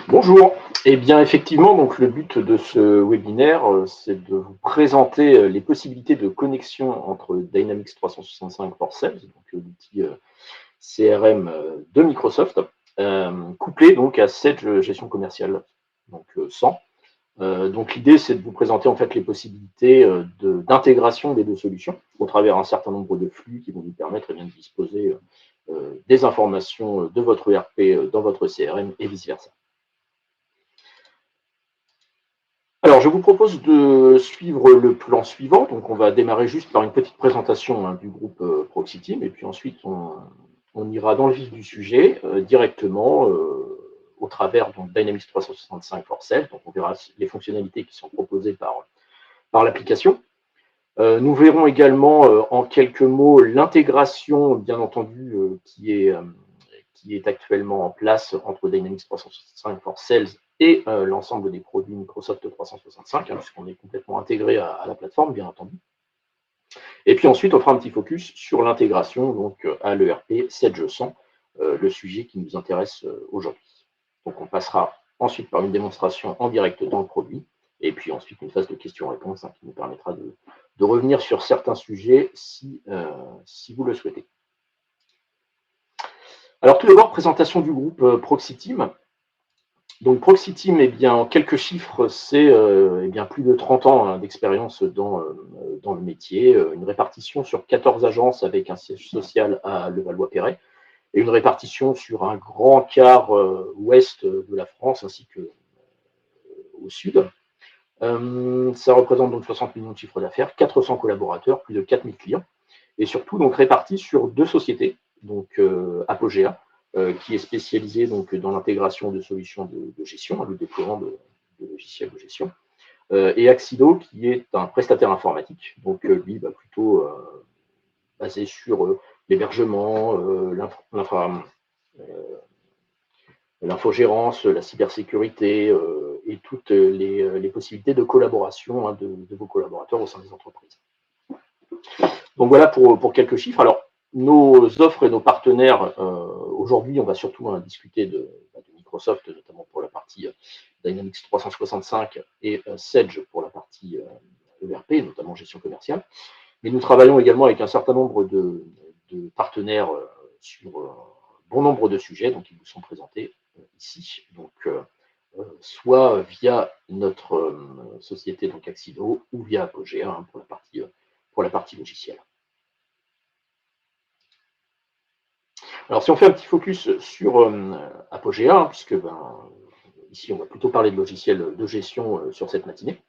Bonjour. Eh bien, effectivement, donc le but de ce webinaire, c'est de vous présenter les possibilités de connexion entre Dynamics 365 for Sales, donc l'outil CRM de Microsoft, couplé donc à Sage Gestion Commerciale, donc 100. Donc l'idée, c'est de vous présenter en fait les possibilités d'intégration des deux solutions au travers un certain nombre de flux qui vont vous permettre de disposer des informations de votre ERP dans votre CRM et vice-versa. Alors, je vous propose de suivre le plan suivant. Donc, on va démarrer juste par une petite présentation du groupe Proxiteam, et puis ensuite, on ira dans le vif du sujet directement au travers donc, Dynamics 365 for Sales. Donc, on verra les fonctionnalités qui sont proposées par l'application. Nous verrons également en quelques mots l'intégration, bien entendu, qui est actuellement en place entre Dynamics 365 for Sales et l'ensemble des produits Microsoft 365, puisqu'on est complètement intégré à la plateforme, bien entendu. Et puis ensuite, on fera un petit focus sur l'intégration donc à l'ERP 7G100, le sujet qui nous intéresse aujourd'hui. Donc on passera ensuite par une démonstration en direct dans le produit, et puis ensuite une phase de questions-réponses qui nous permettra de revenir sur certains sujets si vous le souhaitez. Alors tout d'abord, présentation du groupe Proxiteam. Donc Proxiteam, eh bien, en quelques chiffres, c'est plus de 30 ans d'expérience dans le métier, une répartition sur 14 agences avec un siège social à Levallois-Perret et une répartition sur un grand quart ouest de la France ainsi que au sud. Ça représente donc 60 millions de chiffre d'affaires, 400 collaborateurs, plus de 4000 clients et surtout donc répartis sur deux sociétés, donc Apogea, qui est spécialisé donc, dans l'intégration de solutions de gestion, le déploiement de logiciels de gestion, et Axido, qui est un prestataire informatique, donc lui, plutôt basé sur l'hébergement, l'infogérance, la cybersécurité et toutes les possibilités de collaboration de vos collaborateurs au sein des entreprises. Donc voilà pour quelques chiffres. Alors, nos offres et nos partenaires, aujourd'hui, on va surtout discuter de Microsoft, notamment pour la partie Dynamics 365 et Sage pour la partie ERP, notamment gestion commerciale. Mais nous travaillons également avec un certain nombre de partenaires sur un bon nombre de sujets, donc ils vous sont présentés ici. Donc, soit via notre société donc Axido ou via Apogea pour la partie logicielle. Alors, si on fait un petit focus sur Apogea, puisque ici, on va plutôt parler de logiciels de gestion sur cette matinée.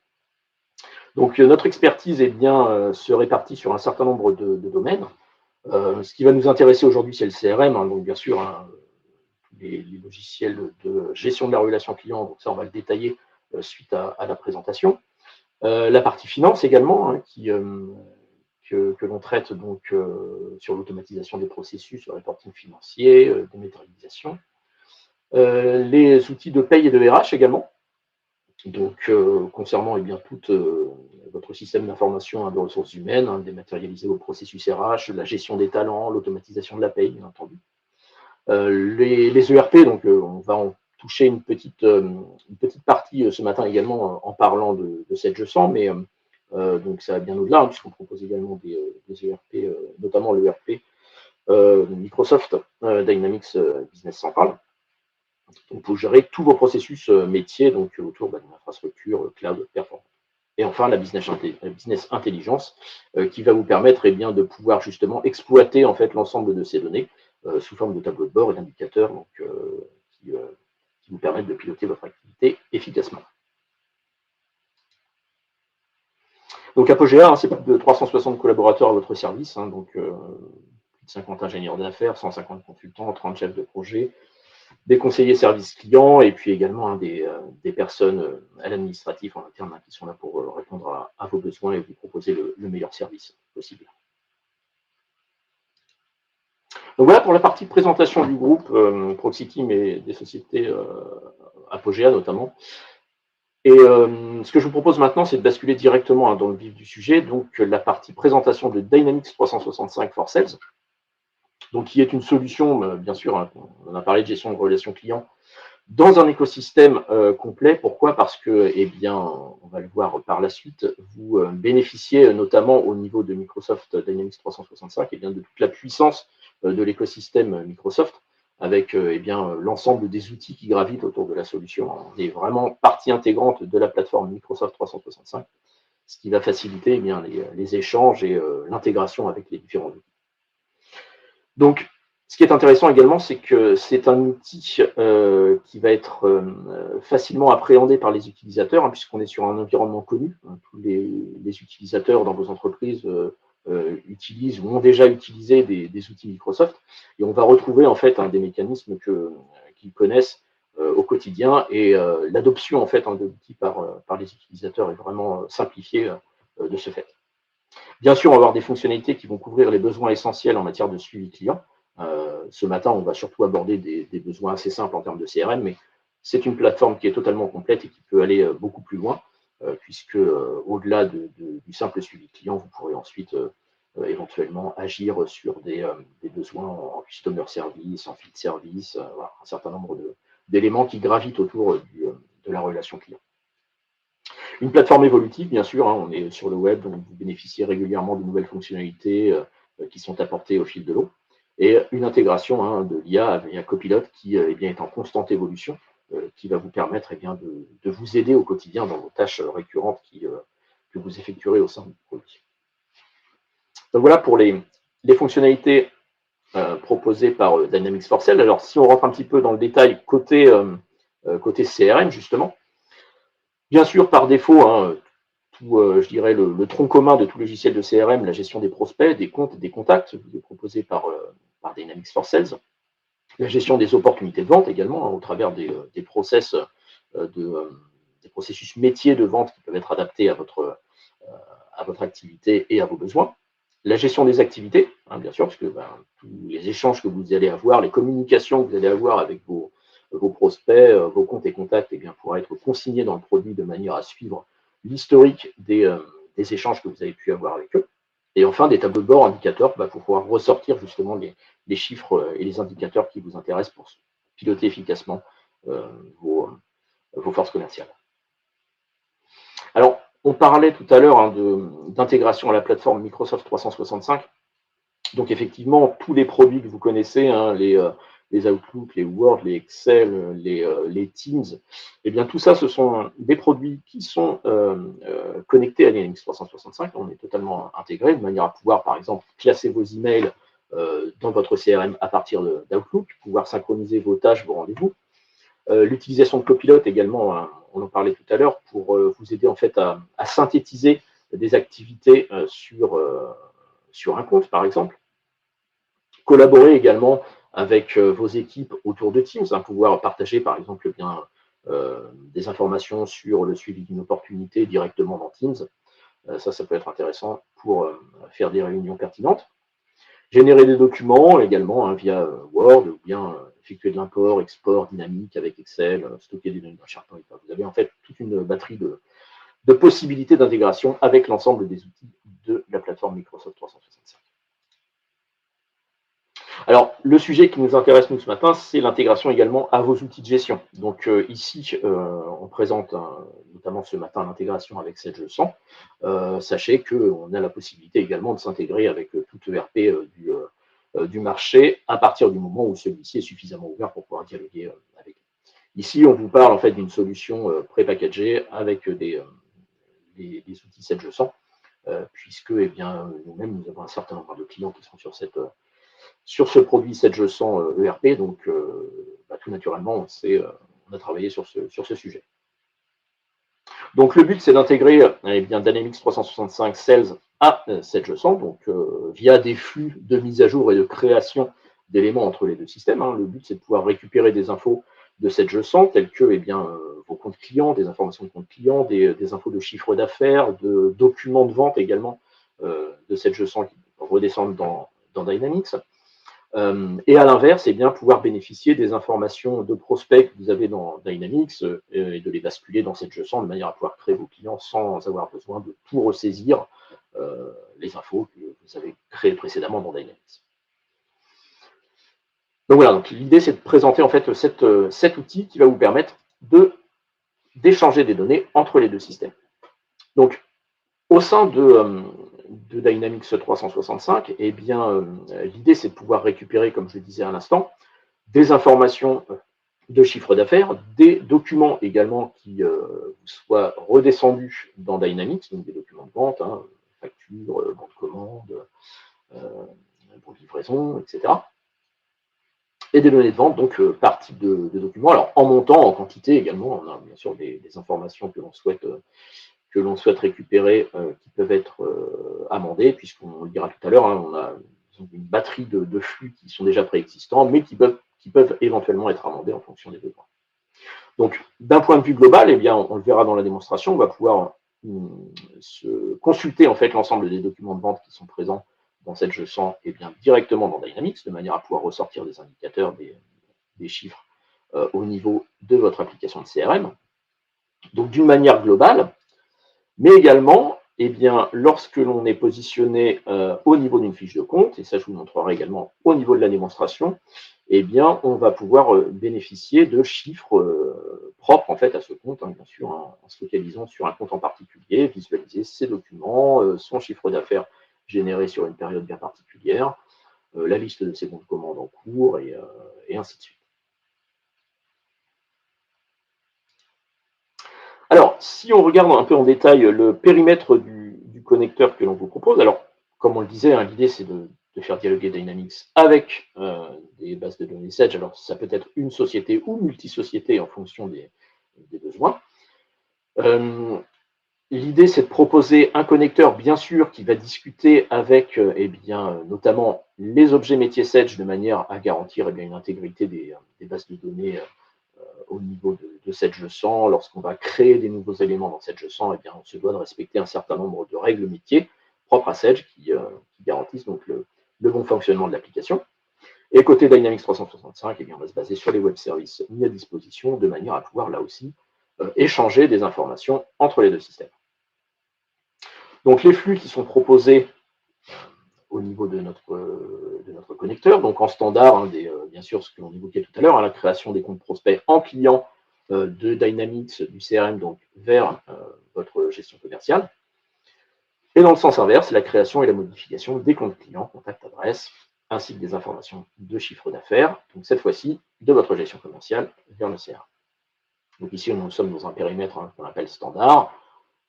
Donc, notre expertise se répartit sur un certain nombre de domaines. Ce qui va nous intéresser aujourd'hui, c'est le CRM, donc bien sûr, les logiciels de gestion de la relation client, donc ça, on va le détailler suite à la présentation. La partie finance également, que l'on traite donc sur l'automatisation des processus, le reporting financier, dématérialisation. Les outils de paye et de RH également, donc concernant tout votre système d'information de ressources humaines, dématérialiser vos processus RH, la gestion des talents, l'automatisation de la paye, bien entendu. Les ERP, donc on va en toucher une petite partie ce matin également en parlant de cette G100, mais donc ça va bien au-delà, puisqu'on propose également des ERP, notamment l'ERP Microsoft Dynamics Business Central. Donc pour gérer tous vos processus métiers donc autour d'une infrastructure cloud performante. Et enfin, la business intelligence qui va vous permettre de pouvoir justement exploiter en fait l'ensemble de ces données sous forme de tableau de bord et d'indicateurs qui vous permettent de piloter votre activité efficacement. Donc Apogea, c'est plus de 360 collaborateurs à votre service, donc plus de 50 ingénieurs d'affaires, 150 consultants, 30 chefs de projet, des conseillers services clients et puis également des personnes à l'administratif en interne qui sont là pour répondre à vos besoins et vous proposer le meilleur service possible. Donc voilà pour la partie présentation du groupe Proxiteam et des sociétés Apogea notamment. Et ce que je vous propose maintenant, c'est de basculer directement dans le vif du sujet, donc la partie présentation de Dynamics 365 for Sales, donc qui est une solution, bien sûr, on a parlé de gestion de relations clients, dans un écosystème complet. Pourquoi? Parce que, eh bien, on va le voir par la suite, vous bénéficiez notamment au niveau de Microsoft Dynamics 365 eh bien, de toute la puissance de l'écosystème Microsoft, avec eh bien, l'ensemble des outils qui gravitent autour de la solution. On est vraiment partie intégrante de la plateforme Microsoft 365, ce qui va faciliter eh bien, les échanges et l'intégration avec les différents outils. Donc, ce qui est intéressant également, c'est que c'est un outil qui va être facilement appréhendé par les utilisateurs, hein, puisqu'on est sur un environnement connu. Hein, tous les utilisateurs dans vos entreprises utilisent ou ont déjà utilisé des outils Microsoft, et on va retrouver en fait des mécanismes qu'ils connaissent au quotidien, et l'adoption en fait de l'outil par les utilisateurs est vraiment simplifiée de ce fait. Bien sûr, on va avoir des fonctionnalités qui vont couvrir les besoins essentiels en matière de suivi client. Ce matin, on va surtout aborder des besoins assez simples en termes de CRM, mais c'est une plateforme qui est totalement complète et qui peut aller beaucoup plus loin, puisque au-delà du simple suivi client, vous pourrez ensuite éventuellement agir sur des besoins en customer service, en field service, voilà, un certain nombre d'éléments qui gravitent autour de la relation client. Une plateforme évolutive, bien sûr, hein, on est sur le web, donc vous bénéficiez régulièrement de nouvelles fonctionnalités qui sont apportées au fil de l'eau. Et une intégration hein, de l'IA via Copilot qui eh bien, est en constante évolution, qui va vous permettre eh bien, de vous aider au quotidien dans vos tâches récurrentes que vous effectuerez au sein du produit. Donc voilà pour les fonctionnalités proposées par Dynamics for Sales. Alors si on rentre un petit peu dans le détail côté CRM, justement, bien sûr, par défaut, hein, je dirais le tronc commun de tout logiciel de CRM, la gestion des prospects, des comptes, des contacts, vous est proposé par Dynamics for Sales. La gestion des opportunités de vente également, hein, au travers des process, des processus métiers de vente qui peuvent être adaptés à votre activité et à vos besoins. La gestion des activités, hein, bien sûr, parce que tous les échanges que vous allez avoir, les communications que vous allez avoir avec vos prospects, vos comptes et contacts, eh bien, pourra être consignés dans le produit de manière à suivre l'historique des échanges que vous avez pu avoir avec eux. Et enfin, des tableaux de bord indicateurs pour pouvoir ressortir justement les chiffres et les indicateurs qui vous intéressent pour piloter efficacement vos forces commerciales. Alors, on parlait tout à l'heure hein, d'intégration à la plateforme Microsoft 365. Donc, effectivement, tous les produits que vous connaissez, hein, les Outlook, les Word, les Excel, les Teams, eh bien, tout ça, ce sont des produits qui sont connectés à Dynamics 365. On est totalement intégré de manière à pouvoir, par exemple, classer vos emails dans votre CRM à partir d'Outlook, pouvoir synchroniser vos tâches, vos rendez-vous. L'utilisation de Copilot également, hein, on en parlait tout à l'heure, pour vous aider en fait à synthétiser des activités sur un compte, par exemple. Collaborer également avec vos équipes autour de Teams, hein, pouvoir partager par exemple bien des informations sur le suivi d'une opportunité directement dans Teams. Ça peut être intéressant pour faire des réunions pertinentes. Générer des documents également hein, via Word ou bien effectuer de l'import, export dynamique avec Excel, stocker des données dans SharePoint. Vous avez en fait toute une batterie de possibilités d'intégration avec l'ensemble des outils de la plateforme Microsoft 365. Alors, le sujet qui nous intéresse nous ce matin, c'est l'intégration également à vos outils de gestion. Donc ici, on présente notamment ce matin l'intégration avec Sage 100. Sachez qu'on a la possibilité également de s'intégrer avec tout ERP du marché à partir du moment où celui-ci est suffisamment ouvert pour pouvoir dialoguer avec. Ici, on vous parle en fait d'une solution pré-packagée avec des outils Sage 100, puisque eh bien, nous-mêmes, nous avons un certain nombre de clients qui sont sur ce produit Sage 100 ERP, donc tout naturellement, on a travaillé sur ce sujet. Donc le but, c'est d'intégrer eh bien, Dynamics 365 Sales à Sage 100, donc via des flux de mise à jour et de création d'éléments entre les deux systèmes. Hein. Le but, c'est de pouvoir récupérer des infos de Sage 100, telles que eh bien, vos comptes clients, des informations de comptes clients, des infos de chiffre d'affaires, de documents de vente également de Sage 100 qui redescendent dans Dynamics. Et à l'inverse, eh bien, pouvoir bénéficier des informations de prospects que vous avez dans Dynamics et de les basculer dans Sage 100 de manière à pouvoir créer vos clients sans avoir besoin de tout ressaisir les infos que vous avez créées précédemment dans Dynamics. Donc voilà, donc l'idée c'est de présenter en fait cet outil qui va vous permettre d'échanger des données entre les deux systèmes. Donc au sein de Dynamics 365, eh bien, l'idée c'est de pouvoir récupérer, comme je le disais à l'instant, des informations de chiffre d'affaires, des documents également qui vous soient redescendus dans Dynamics, donc des documents de vente, hein, factures, bons de commande, bons de livraison, etc. Et des données de vente, donc par type de documents. Alors en montant, en quantité également, on a bien sûr des informations que l'on souhaite récupérer qui peuvent être amendées, puisqu'on le dira tout à l'heure, hein, on a une batterie de flux qui sont déjà préexistants, mais qui peuvent éventuellement être amendés en fonction des besoins. Donc, d'un point de vue global, eh bien, on le verra dans la démonstration, on va pouvoir se consulter en fait l'ensemble des documents de vente qui sont présents dans cette je sens eh bien, directement dans Dynamics, de manière à pouvoir ressortir des indicateurs, des chiffres au niveau de votre application de CRM. Donc, d'une manière globale, mais également, eh bien, lorsque l'on est positionné au niveau d'une fiche de compte, et ça je vous montrerai également au niveau de la démonstration, eh bien, on va pouvoir bénéficier de chiffres propres en fait à ce compte, hein, bien sûr, hein, en se focalisant sur un compte en particulier, visualiser ses documents, son chiffre d'affaires généré sur une période bien particulière, la liste de ses bons de commande en cours, et ainsi de suite. Alors, si on regarde un peu en détail le périmètre du connecteur que l'on vous propose, alors, comme on le disait, hein, l'idée c'est de faire dialoguer Dynamics avec des bases de données Sedge. Alors, ça peut être une société ou multi-société en fonction des besoins. L'idée c'est de proposer un connecteur, bien sûr, qui va discuter avec eh bien, notamment les objets métiers Sedge de manière à garantir eh bien, une intégrité des bases de données au niveau de cette je sens. Lorsqu'on va créer des nouveaux éléments dans cette je sens, eh bien, on se doit de respecter un certain nombre de règles métiers propres à Sedge qui garantissent donc le bon fonctionnement de l'application. Et côté Dynamics 365, eh bien, on va se baser sur les web services mis à disposition de manière à pouvoir là aussi échanger des informations entre les deux systèmes. Donc les flux qui sont proposés au niveau de notre connecteur, donc en standard, hein, bien sûr ce que l'on évoquait tout à l'heure, hein, la création des comptes prospects en client de Dynamics, du CRM, donc vers votre gestion commerciale. Et dans le sens inverse, la création et la modification des comptes clients, contact adresse, ainsi que des informations de chiffre d'affaires, donc cette fois-ci de votre gestion commerciale vers le CRM. Donc ici, nous sommes dans un périmètre qu'on appelle standard.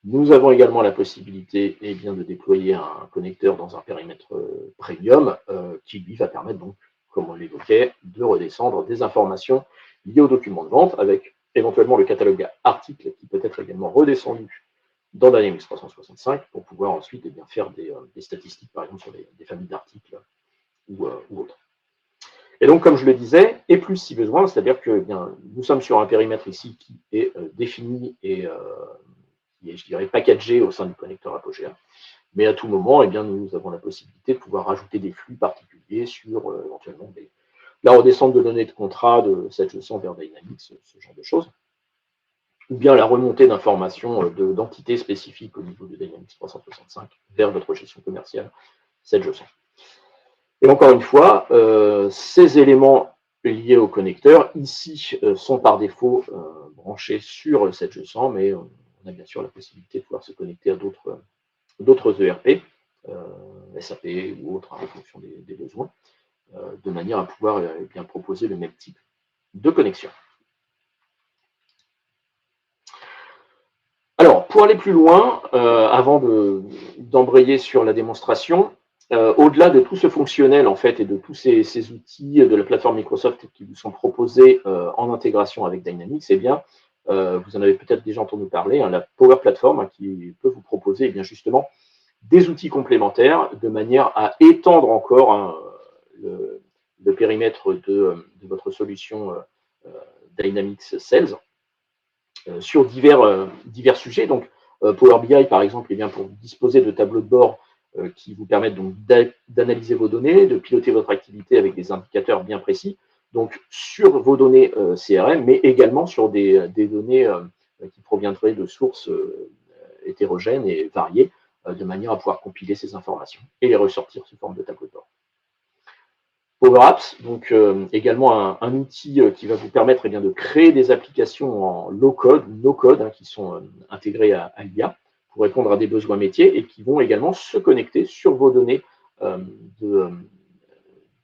Nous avons également la possibilité eh bien, de déployer un connecteur dans un périmètre premium qui lui va permettre donc, comme on l'évoquait, de redescendre des informations liées aux documents de vente avec éventuellement le catalogue article qui peut être également redescendu dans Dynamics 365 pour pouvoir ensuite eh bien, faire des statistiques, par exemple, sur des familles d'articles ou autres. Et donc, comme je le disais, et plus si besoin, c'est-à-dire que eh bien, nous sommes sur un périmètre ici qui est défini et qui est, je dirais, packagé au sein du connecteur Apogea. Mais à tout moment, eh bien, nous avons la possibilité de pouvoir rajouter des flux particuliers sur éventuellement la redescente de données de contrat de cette leçon vers Dynamics, ce genre de choses. Ou bien la remontée d'informations d'entités spécifiques au niveau de Dynamics 365 vers votre gestion commerciale, cette leçon. Et encore une fois, ces éléments liés au connecteur, ici, sont par défaut branchés sur cette leçon, mais on a bien sûr la possibilité de pouvoir se connecter à d'autres ERP, SAP ou autres, en fonction des besoins, de manière à pouvoir bien proposer le même type de connexion. Alors, pour aller plus loin, avant d'embrayer sur la démonstration, au-delà de tout ce fonctionnel en fait et de tous ces outils de la plateforme Microsoft qui vous sont proposés en intégration avec Dynamics, eh bien, vous en avez peut-être déjà entendu parler, hein, la Power Platform hein, qui peut vous proposer eh bien, justement des outils complémentaires de manière à étendre encore hein, le périmètre de votre solution Dynamics Sales sur divers sujets. Donc, Power BI, par exemple, eh bien, pour disposer de tableaux de bord qui vous permettent donc d'analyser vos données, de piloter votre activité avec des indicateurs bien précis, donc sur vos données CRM, mais également sur des données qui proviendraient de sources hétérogènes et variées, de manière à pouvoir compiler ces informations et les ressortir sous forme de tableau de bord. Power Apps, donc également un outil qui va vous permettre de créer des applications en low-code, no-code, qui sont intégrées à l'IA pour répondre à des besoins métiers et qui vont également se connecter sur vos données de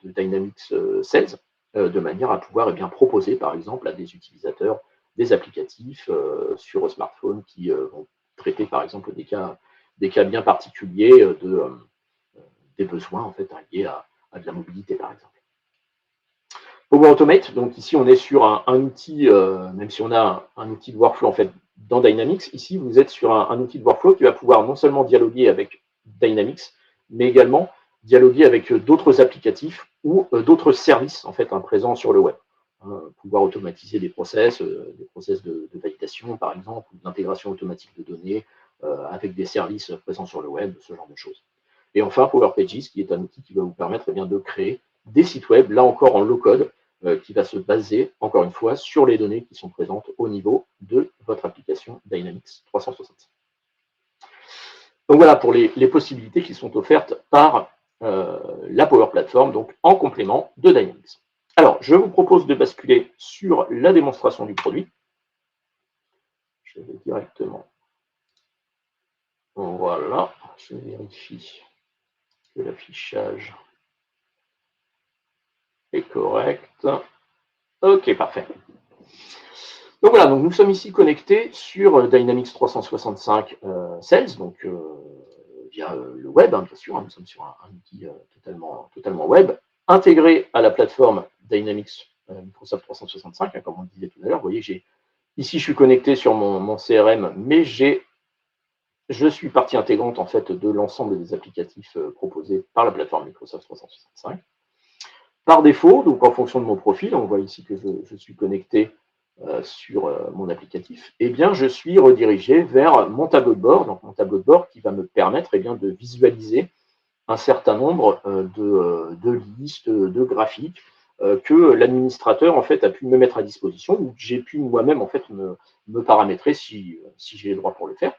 Dynamics Sales de manière à pouvoir proposer, par exemple, à des utilisateurs des applicatifs sur smartphone qui vont traiter, par exemple, des cas bien particuliers des besoins en fait liés à de la mobilité, par exemple. Power Automate, donc ici on est sur un outil, même si on a un outil de workflow en fait dans Dynamics, ici vous êtes sur un outil de workflow qui va pouvoir non seulement dialoguer avec Dynamics, mais également dialoguer avec d'autres applicatifs ou d'autres services en fait présents sur le web. Pouvoir automatiser des process de validation par exemple, ou d'intégration automatique de données avec des services présents sur le web, ce genre de choses. Et enfin, Power Pages, qui est un outil qui va vous permettre de créer des sites web, là encore en low-code, qui va se baser, encore une fois, sur les données qui sont présentes au niveau de votre application Dynamics 365. Donc voilà pour les possibilités qui sont offertes par la Power Platform, donc en complément de Dynamics. Alors, je vous propose de basculer sur la démonstration du produit. Je vais directement. Voilà, je vérifie que l'affichage est correct. Ok, parfait. Donc voilà, donc nous sommes ici connectés sur Dynamics 365 Sales, donc via le web, bien sûr, nous sommes sur un outil totalement web, intégré à la plateforme Dynamics Microsoft 365, comme on le disait tout à l'heure. Vous voyez, ici je suis connecté sur mon CRM, mais je suis partie intégrante en fait de l'ensemble des applicatifs proposés par la plateforme Microsoft 365. Par défaut, donc en fonction de mon profil, on voit ici que je suis connecté sur mon applicatif, je suis redirigé vers mon tableau de bord, donc mon tableau de bord qui va me permettre de visualiser un certain nombre de listes, de graphiques que l'administrateur en fait a pu me mettre à disposition, ou que j'ai pu moi-même en fait me paramétrer si j'ai le droit pour le faire,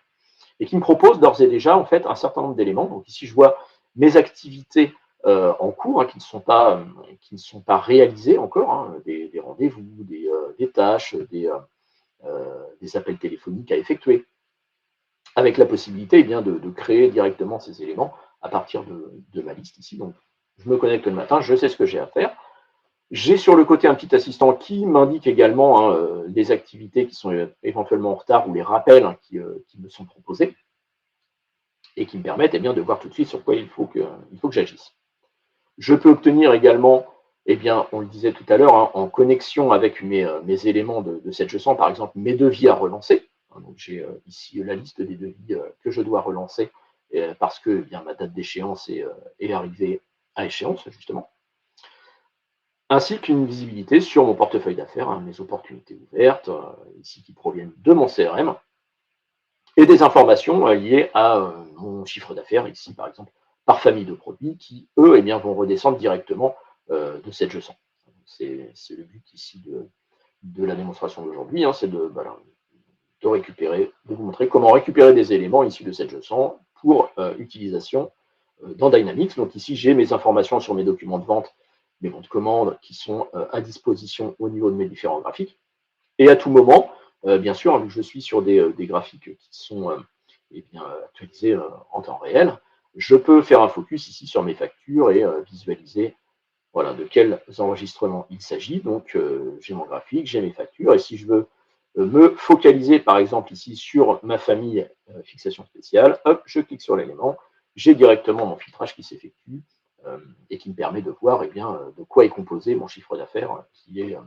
et qui me propose d'ores et déjà en fait un certain nombre d'éléments. Donc ici je vois mes activités en cours qui ne sont pas réalisées encore, des rendez-vous, des tâches, des appels téléphoniques à effectuer, avec la possibilité de créer directement ces éléments à partir de ma liste ici. Donc je me connecte le matin, je sais ce que j'ai à faire. J'ai sur le côté un petit assistant qui m'indique également les activités qui sont éventuellement en retard ou les rappels qui me sont proposés et qui me permettent de voir tout de suite sur quoi il faut que j'agisse. Je peux obtenir également, on le disait tout à l'heure, en connexion avec mes éléments de cette sens, par exemple mes devis à relancer. Donc j'ai ici la liste des devis que je dois relancer parce que ma date d'échéance est arrivée à échéance, justement. Ainsi qu'une visibilité sur mon portefeuille d'affaires, mes opportunités ouvertes, ici qui proviennent de mon CRM, et des informations liées à mon chiffre d'affaires, ici par exemple par famille de produits, qui eux vont redescendre directement de cette sens. C'est le but ici de la démonstration d'aujourd'hui, c'est de récupérer, de vous montrer comment récupérer des éléments issus de cette sens pour utilisation dans Dynamics. Donc ici j'ai mes informations sur mes documents de vente, mes bons de commande qui sont à disposition au niveau de mes différents graphiques. Et à tout moment, bien sûr, vu que je suis sur des graphiques qui sont actualisés en temps réel, je peux faire un focus ici sur mes factures et visualiser de quels enregistrements il s'agit. Donc, j'ai mon graphique, j'ai mes factures, et si je veux me focaliser, par exemple, ici sur ma famille fixation spéciale, hop, je clique sur l'élément, j'ai directement mon filtrage qui s'effectue et qui me permet de voir de quoi est composé mon chiffre d'affaires qui est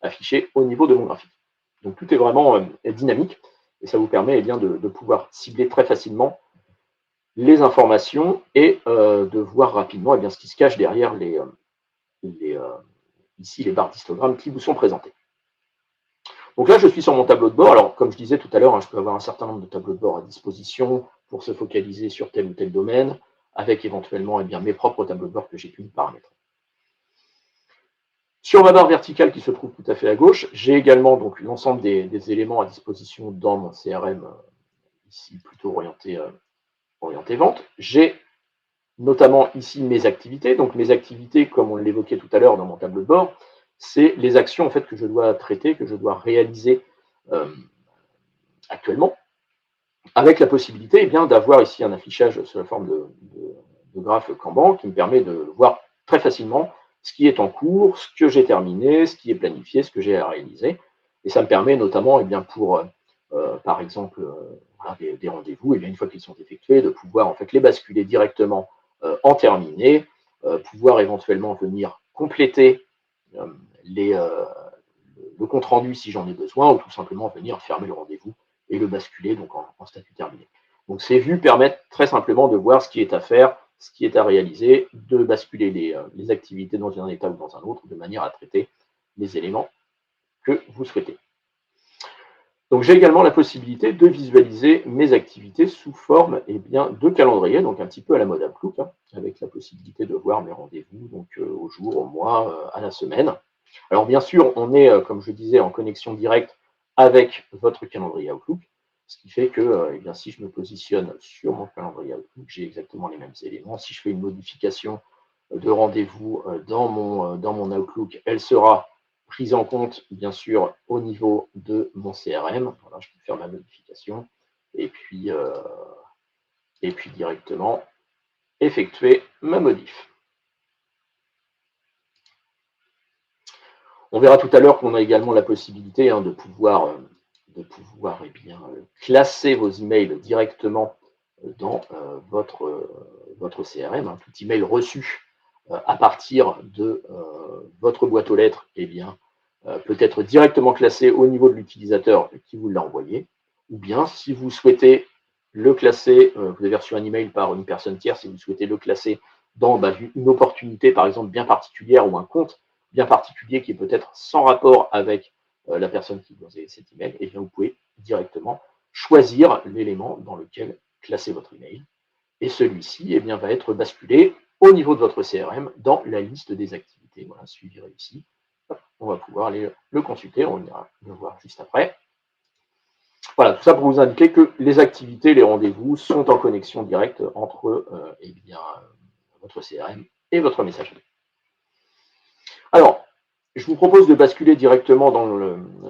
affiché au niveau de mon graphique. Donc tout est vraiment dynamique et ça vous permet de pouvoir cibler très facilement les informations et de voir rapidement ce qui se cache derrière ici les barres d'histogramme qui vous sont présentées. Donc là, je suis sur mon tableau de bord. Alors, comme je disais tout à l'heure, je peux avoir un certain nombre de tableaux de bord à disposition pour se focaliser sur tel ou tel domaine, avec éventuellement mes propres tableaux de bord que j'ai pu me paramétrer. Sur ma barre verticale qui se trouve tout à fait à gauche, j'ai également donc l'ensemble des éléments à disposition dans mon CRM, ici plutôt orienté vente. J'ai notamment ici mes activités. Donc mes activités, comme on l'évoquait tout à l'heure dans mon tableau de bord, c'est les actions en fait que je dois traiter, que je dois réaliser actuellement, avec la possibilité d'avoir ici un affichage sous la forme de graphe Kanban qui me permet de voir très facilement ce qui est en cours, ce que j'ai terminé, ce qui est planifié, ce que j'ai à réaliser. Et ça me permet notamment pour, par exemple, des rendez-vous, une fois qu'ils sont effectués, de pouvoir en fait les basculer directement en terminé, pouvoir éventuellement venir compléter le compte rendu si j'en ai besoin, ou tout simplement venir fermer le rendez-vous et le basculer donc en statut terminé. Donc ces vues permettent très simplement de voir ce qui est à faire, ce qui est à réaliser, de basculer les activités dans un état ou dans un autre, de manière à traiter les éléments que vous souhaitez. Donc j'ai également la possibilité de visualiser mes activités sous forme de calendrier, donc un petit peu à la mode Outlook, avec la possibilité de voir mes rendez-vous au jour, au mois, à la semaine. Alors bien sûr, on est, comme je disais, en connexion directe avec votre calendrier Outlook, ce qui fait que si je me positionne sur mon calendrier Outlook, j'ai exactement les mêmes éléments. Si je fais une modification de rendez-vous dans mon Outlook, elle sera prise en compte, bien sûr, au niveau de mon CRM. Voilà, je peux faire ma modification et puis directement effectuer ma modif. On verra tout à l'heure qu'on a également la possibilité de pouvoir classer vos emails directement dans votre CRM. Tout email reçu à partir de votre boîte aux lettres peut être directement classé au niveau de l'utilisateur qui vous l'a envoyé. Ou bien, si vous souhaitez le classer, vous avez reçu un email par une personne tierce, si vous souhaitez le classer dans une opportunité, par exemple, bien particulière ou un compte bien particulier qui est peut-être sans rapport avec la personne qui vous a envoyé cet email, et bien vous pouvez directement choisir l'élément dans lequel classer votre email. Et celui-ci va être basculé au niveau de votre CRM dans la liste des activités. Voilà, suivi réussi. On va pouvoir aller le consulter, on ira le voir juste après. Voilà, tout ça pour vous indiquer que les activités, les rendez-vous sont en connexion directe entre votre CRM et votre messagerie. Alors, je vous propose de basculer directement dans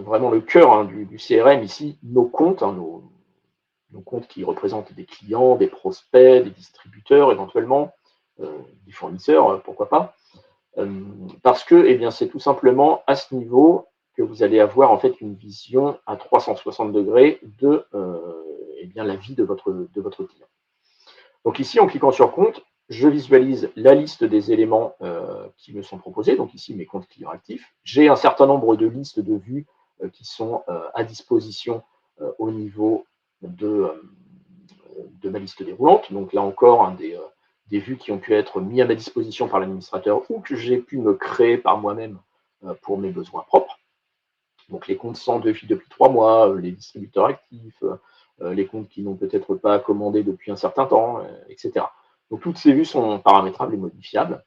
vraiment le cœur du CRM ici, nos comptes, nos comptes qui représentent des clients, des prospects, des distributeurs éventuellement, des fournisseurs, pourquoi pas. Parce que c'est tout simplement à ce niveau que vous allez avoir en fait une vision à 360 degrés de la vie de votre client. Donc ici, en cliquant sur compte, je visualise la liste des éléments qui me sont proposés. Donc ici, mes comptes clients actifs. J'ai un certain nombre de listes de vues qui sont à disposition au niveau de ma liste déroulante. Donc là encore, des vues qui ont pu être mises à ma disposition par l'administrateur ou que j'ai pu me créer par moi-même pour mes besoins propres. Donc les comptes sans devis depuis 3 mois, les distributeurs actifs, les comptes qui n'ont peut-être pas commandé depuis un certain temps, etc. Donc toutes ces vues sont paramétrables et modifiables.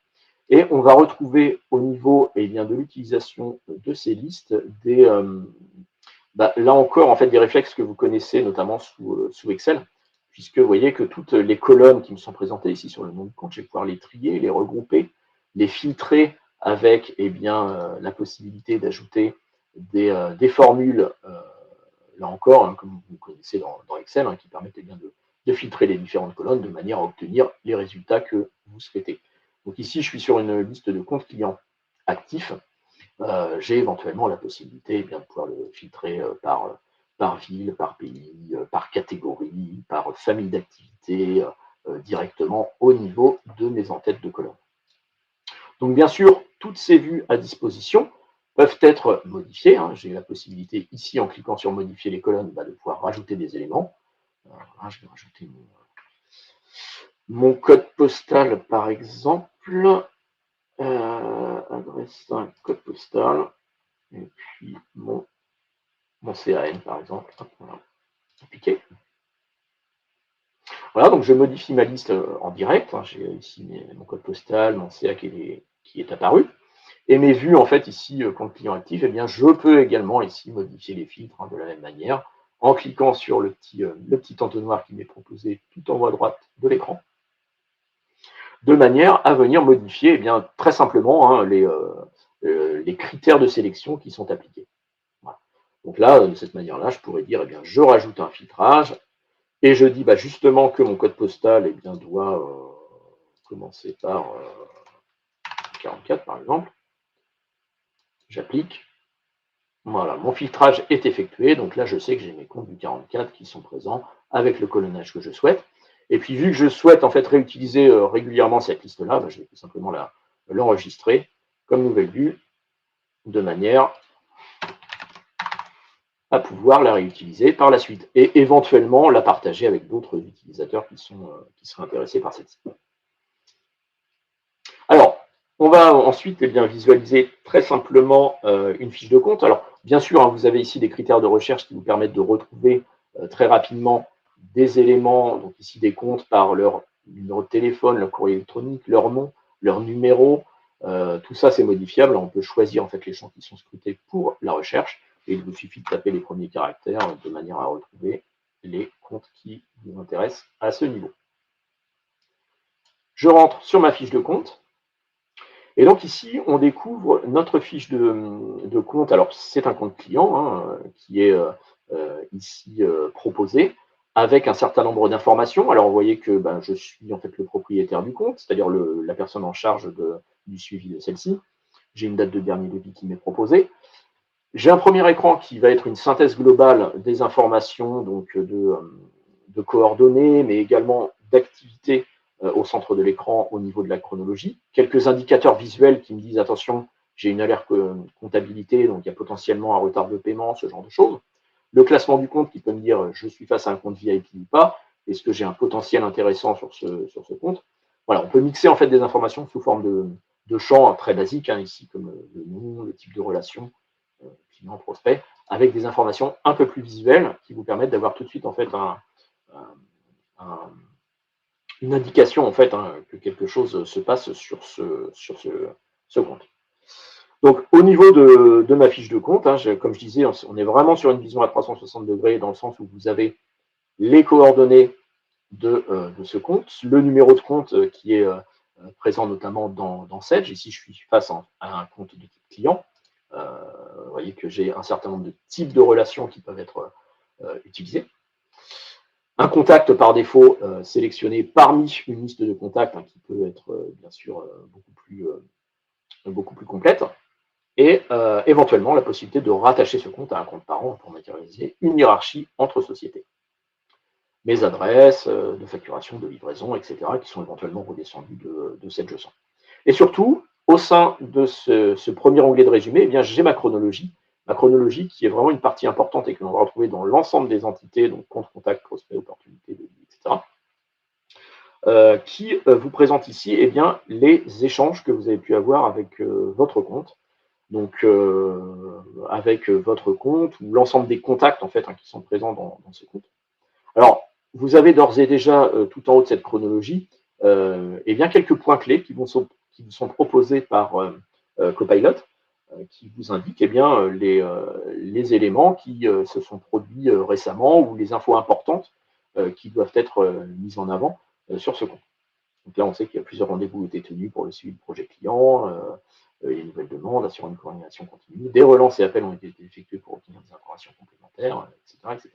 Et on va retrouver au niveau de l'utilisation de ces listes là encore en fait des réflexes que vous connaissez notamment sous Excel, puisque vous voyez que toutes les colonnes qui me sont présentées ici sur le nom de compte, je vais pouvoir les trier, les regrouper, les filtrer avec la possibilité d'ajouter des formules, là encore, comme vous connaissez dans Excel, qui permettent de filtrer les différentes colonnes de manière à obtenir les résultats que vous souhaitez. Donc ici, je suis sur une liste de comptes clients actifs. J'ai éventuellement la possibilité de pouvoir le filtrer par ville, par pays, par catégorie, par famille d'activités, directement au niveau de mes en-têtes de colonne. Donc bien sûr, toutes ces vues à disposition peuvent être modifiées. J'ai la possibilité ici, en cliquant sur modifier les colonnes, de pouvoir rajouter des éléments. Je vais rajouter mon code postal, par exemple. Adresse, code postal. Et puis mon CRN, par exemple. Voilà. Appliquer. Voilà, donc je modifie ma liste en direct. J'ai ici mon code postal, mon CA qui est apparu. Et mes vues, en fait, ici, compte client actif, je peux également ici modifier les filtres de la même manière en cliquant sur le petit entonnoir qui m'est proposé tout en haut à droite de l'écran. de manière à venir modifier eh bien, très simplement hein, les critères de sélection qui sont appliqués. Voilà. Donc là, de cette manière-là, je pourrais dire, eh bien, je rajoute un filtrage et je dis bah, justement que mon code postal eh bien, doit commencer par 44 par exemple. J'applique. Voilà, mon filtrage est effectué. Donc là, je sais que j'ai mes comptes du 44 qui sont présents avec le colonnage que je souhaite. Et puis, vu que je souhaite en fait réutiliser régulièrement cette liste-là, bah, je vais tout simplement l'enregistrer comme nouvelle vue de manière à pouvoir la réutiliser par la suite et éventuellement la partager avec d'autres utilisateurs qui seraient intéressés par cette liste. Alors, on va ensuite eh bien, visualiser très simplement une fiche de compte. Alors, bien sûr, hein, vous avez ici des critères de recherche qui vous permettent de retrouver très rapidement des éléments, donc ici des comptes par leur numéro de téléphone, leur courrier électronique, leur nom, leur numéro. Tout ça, c'est modifiable. On peut choisir en fait les champs qui sont scrutés pour la recherche. Et il vous suffit de taper les premiers caractères de manière à retrouver les comptes qui vous intéressent à ce niveau. Je rentre sur ma fiche de compte. Et donc ici, on découvre notre fiche de compte. Alors, c'est un compte client hein, qui est ici proposé avec un certain nombre d'informations. Alors, vous voyez que ben, je suis en fait le propriétaire du compte, c'est-à-dire la personne en charge du suivi de celle-ci. J'ai une date de dernier débit qui m'est proposée. J'ai un premier écran qui va être une synthèse globale des informations, donc de coordonnées, mais également d'activités au centre de l'écran au niveau de la chronologie. Quelques indicateurs visuels qui me disent attention, j'ai une alerte comptabilité, donc il y a potentiellement un retard de paiement, ce genre de choses. Le classement du compte qui peut me dire je suis face à un compte VIP ou pas, est-ce que j'ai un potentiel intéressant sur ce compte. Voilà, on peut mixer en fait des informations sous forme de champs très basiques, hein, ici comme le nom, le type de relation, client, prospect, avec des informations un peu plus visuelles qui vous permettent d'avoir tout de suite en fait une indication en fait hein, que quelque chose se passe sur ce compte. Donc au niveau de ma fiche de compte, hein, comme je disais, on est vraiment sur une vision à 360 degrés dans le sens où vous avez les coordonnées de ce compte, le numéro de compte qui est présent notamment dans Sedge. Ici, je suis face à un compte de type client. Vous voyez que j'ai un certain nombre de types de relations qui peuvent être utilisés. Un contact par défaut sélectionné parmi une liste de contacts hein, qui peut être bien sûr beaucoup plus complète. Et éventuellement la possibilité de rattacher ce compte à un compte parent pour matérialiser une hiérarchie entre sociétés. Mes adresses de facturation, de livraison, etc., qui sont éventuellement redescendues de cette JSON. Et surtout, au sein de ce premier onglet de résumé, eh bien, j'ai ma chronologie qui est vraiment une partie importante et que l'on va retrouver dans l'ensemble des entités, donc compte, contact, prospect, opportunité, etc., qui vous présente ici eh bien, les échanges que vous avez pu avoir avec votre compte, donc avec votre compte ou l'ensemble des contacts en fait hein, qui sont présents dans ce compte. Alors, vous avez d'ores et déjà tout en haut de cette chronologie eh bien, quelques points clés qui vous sont proposés par Copilot, qui vous indiquent eh bien, les éléments qui se sont produits récemment ou les infos importantes qui doivent être mises en avant sur ce compte. Donc là, on sait qu'il y a plusieurs rendez-vous ont été tenus pour le suivi du projet client, les nouvelles demandes, assurer une coordination continue, des relances et appels ont été effectués pour obtenir des informations complémentaires, etc., etc.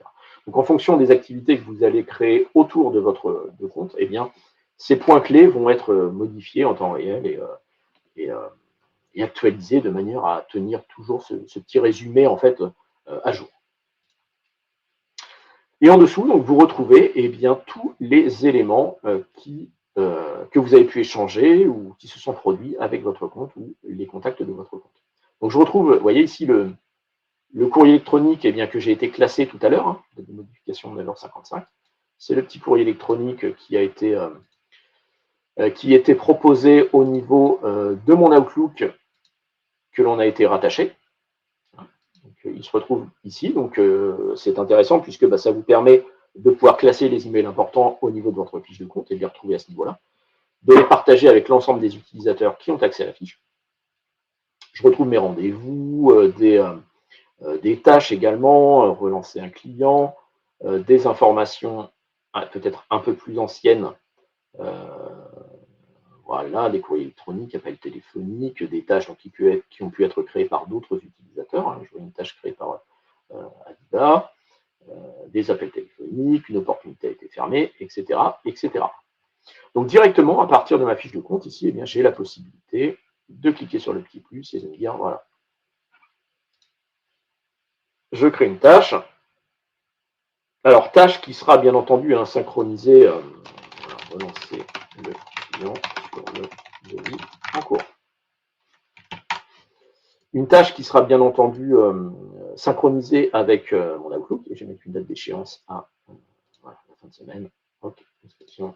Donc en fonction des activités que vous allez créer autour de votre compte, eh bien, ces points clés vont être modifiés en temps réel et actualisés de manière à tenir toujours ce petit résumé en fait à jour. Et en dessous, donc, vous retrouvez eh bien, tous les éléments que vous avez pu échanger ou qui se sont produits avec votre compte ou les contacts de votre compte. Donc je retrouve, vous voyez ici le courrier électronique eh bien, que j'ai été classé tout à l'heure, hein, de modification de 9h55. C'est le petit courrier électronique qui était proposé au niveau de mon Outlook que l'on a été rattaché. Donc, il se retrouve ici, donc c'est intéressant puisque bah, ça vous permet de pouvoir classer les emails importants au niveau de votre fiche de compte et de les retrouver à ce niveau-là, de les partager avec l'ensemble des utilisateurs qui ont accès à la fiche. Je retrouve mes rendez-vous, des tâches également, relancer un client, des informations peut-être un peu plus anciennes, Voilà, des courriers électroniques, appels téléphoniques, des tâches donc, qui ont pu être créées par d'autres utilisateurs. Hein. Je vois une tâche créée par Adidas, des appels téléphoniques, une opportunité a été fermée, etc., etc. Donc directement, à partir de ma fiche de compte, ici, eh bien, j'ai la possibilité de cliquer sur le petit plus et de me dire, voilà, je crée une tâche. Alors, tâche qui sera bien entendu synchronisée, relancer le client sur le devis en cours. Une tâche qui sera bien entendu synchronisée avec mon Outlook, et je vais mettre une date d'échéance à voilà, la fin de semaine. Ok, inscription.